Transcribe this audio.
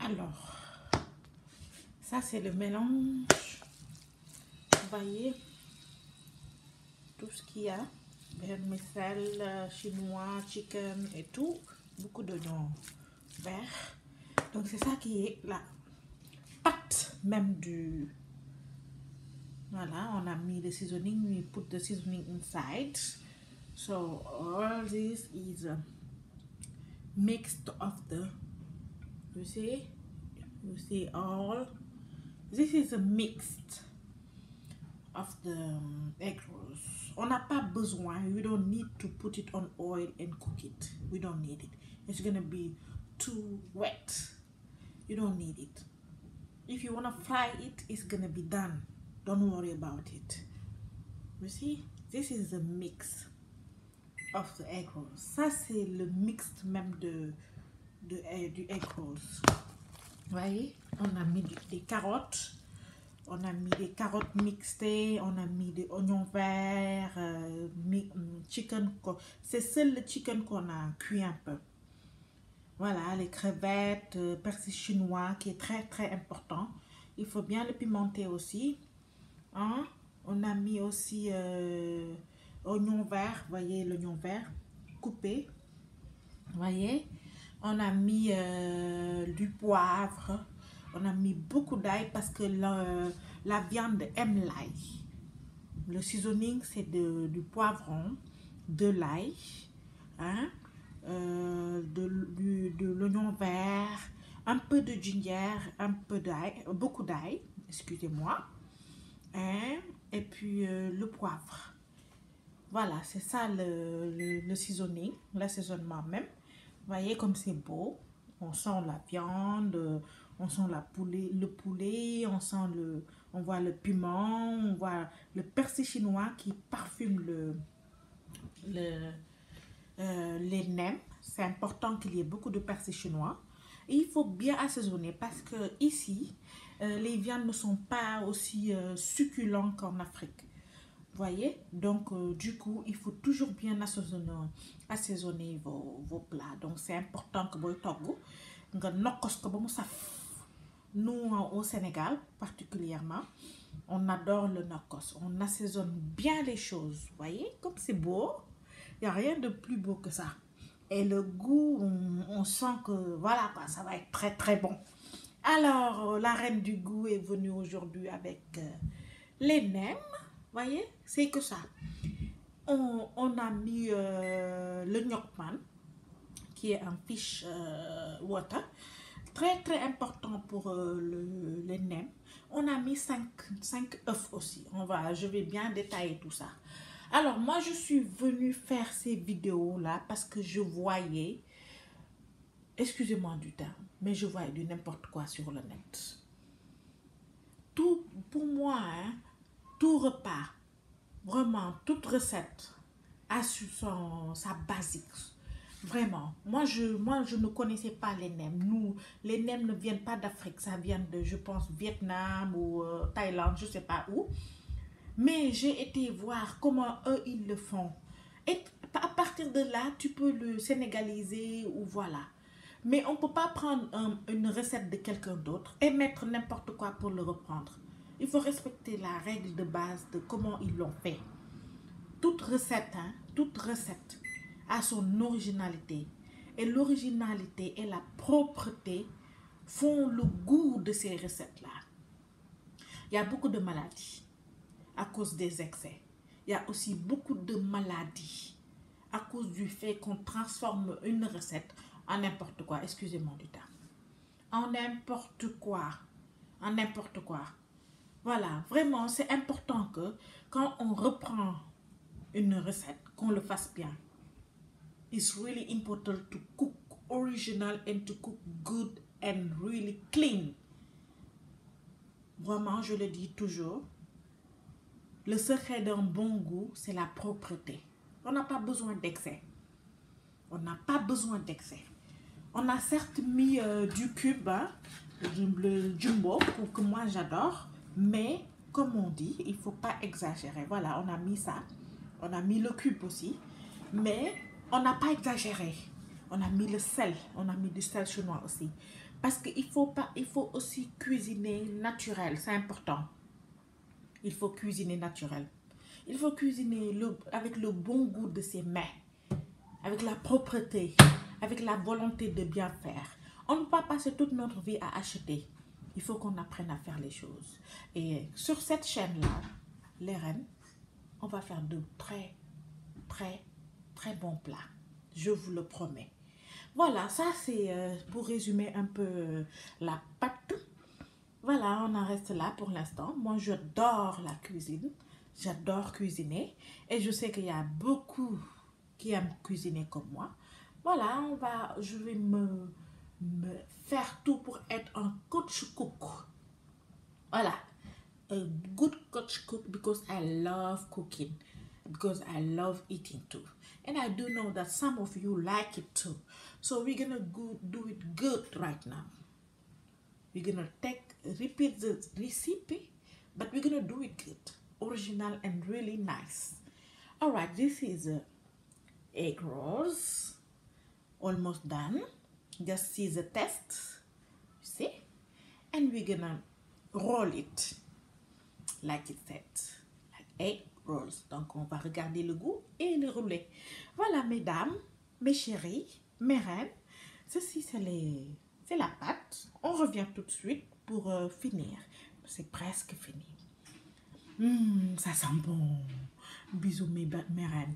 Alors, ça c'est le mélange. Vous voyez tout ce qu'il y a. Vermicelle, chinois, chicken et tout. Beaucoup d'oignons verts. Donc c'est ça qui est la pâte même du... Voilà, on a mis le seasoning. We put the seasoning inside. So all this is mixed of the... You see all... This is a mixed of the egg rolls. On n'a pas besoin, we don't need to put it on oil and cook it. We don't need it. It's gonna be too wet. You don't need it. If you wanna fry it, it's gonna be done. Don't worry about it. You see, this is the mix of the egg rolls. Ça c'est le mix même du egg rolls. Vous voyez, on a mis des carottes. On a mis des carottes mixées, on a mis des oignons verts, chicken. C'est seul le chicken qu'on a cuit un peu. Voilà, les crevettes, persil chinois qui est très très important. Il faut bien le pimenter aussi. Hein? On a mis aussi oignon vert, voyez l'oignon vert coupé. Voyez, on a mis du poivre. On a mis beaucoup d'ail parce que la viande aime l'ail. Le seasoning, c'est du poivron, de l'ail, hein, de l'oignon vert, un peu de ginger, un peu d'ail, beaucoup d'ail, excusez-moi, hein, et puis le poivre. Voilà, c'est ça le seasoning, l'assaisonnement même. Vous voyez comme c'est beau. On sent la viande, on sent le poulet, on voit le piment, on voit le persil chinois qui parfume les nems. C'est important qu'il y ait beaucoup de persil chinois. Et il faut bien assaisonner parce que ici, les viandes ne sont pas aussi succulentes qu'en Afrique. Vous voyez, donc du coup, il faut toujours bien assaisonner vos plats. Donc c'est important que vous togg nga nokkos ko ba mu saf. Nous au Sénégal particulièrement, on adore le nokkos. On assaisonne bien les choses. Vous voyez, comme c'est beau, il n'y a rien de plus beau que ça. Et le goût, on sent que voilà quoi, ça va être très très bon. Alors, la reine du goût est venue aujourd'hui avec les nems. Voyez, c'est que ça. On a mis le gnocchman, qui est un fish water, très très important pour les nems. On a mis 5 œufs aussi. Je vais bien détailler tout ça. Alors, moi, je suis venue faire ces vidéos-là parce que je voyais, excusez-moi du terme, mais je voyais du n'importe quoi sur le net. Tout, pour moi, hein, tout repas, vraiment, toute recette a sa basique. Vraiment. Moi, je ne connaissais pas les nems. Les nems ne viennent pas d'Afrique. Ça vient de, je pense, Vietnam ou Thaïlande, je ne sais pas où. Mais j'ai été voir comment eux, ils le font. Et à partir de là, tu peux le sénégaliser ou voilà. Mais on ne peut pas prendre une recette de quelqu'un d'autre et mettre n'importe quoi pour le reprendre. Il faut respecter la règle de base de comment ils l'ont fait. Toute recette a son originalité. Et l'originalité et la propreté font le goût de ces recettes-là. Il y a beaucoup de maladies à cause des excès. Il y a aussi beaucoup de maladies à cause du fait qu'on transforme une recette en n'importe quoi. Excusez-moi du terme. En n'importe quoi. En n'importe quoi. Voilà, vraiment, c'est important que quand on reprend une recette, qu'on le fasse bien. It's really important to cook original and to cook good and really clean. Vraiment, je le dis toujours. Le secret d'un bon goût, c'est la propreté. On n'a pas besoin d'excès. On n'a pas besoin d'excès. On a certes mis du cube, hein, le jumbo, pour que moi j'adore. Mais, comme on dit, il ne faut pas exagérer. Voilà, on a mis ça. On a mis le cube aussi. Mais, on n'a pas exagéré. On a mis le sel, on a mis du sel chinois aussi. Parce qu'il faut pas, il faut aussi cuisiner naturel, c'est important. Il faut cuisiner naturel. Il faut cuisiner avec le bon goût de ses mains, avec la propreté, avec la volonté de bien faire. On ne peut pas passer toute notre vie à acheter. Il faut qu'on apprenne à faire les choses. Et sur cette chaîne-là, les reines, on va faire de très, très, très bons plats. Je vous le promets. Voilà, ça c'est pour résumer un peu la pâte. Voilà, on en reste là pour l'instant. Moi, j'adore la cuisine. J'adore cuisiner. Et je sais qu'il y a beaucoup qui aiment cuisiner comme moi. Voilà, je vais me faire tout pour être un coach cook. Voilà, a good coach cook because I love cooking, because I love eating too. And I do know that some of you like it too. So we're gonna do it good right now. We're gonna repeat the recipe, but we're gonna do it good, original and really nice. All right, this is egg rolls, almost done. Just see the test, you see, and we're gonna roll it like it said, like egg rolls. Donc on va regarder le goût et le rouler. Voilà, mesdames, mes chéris, mes reines, ceci c'est la pâte. On revient tout de suite pour finir. C'est presque fini. Ça sent bon. Bisous mes reines.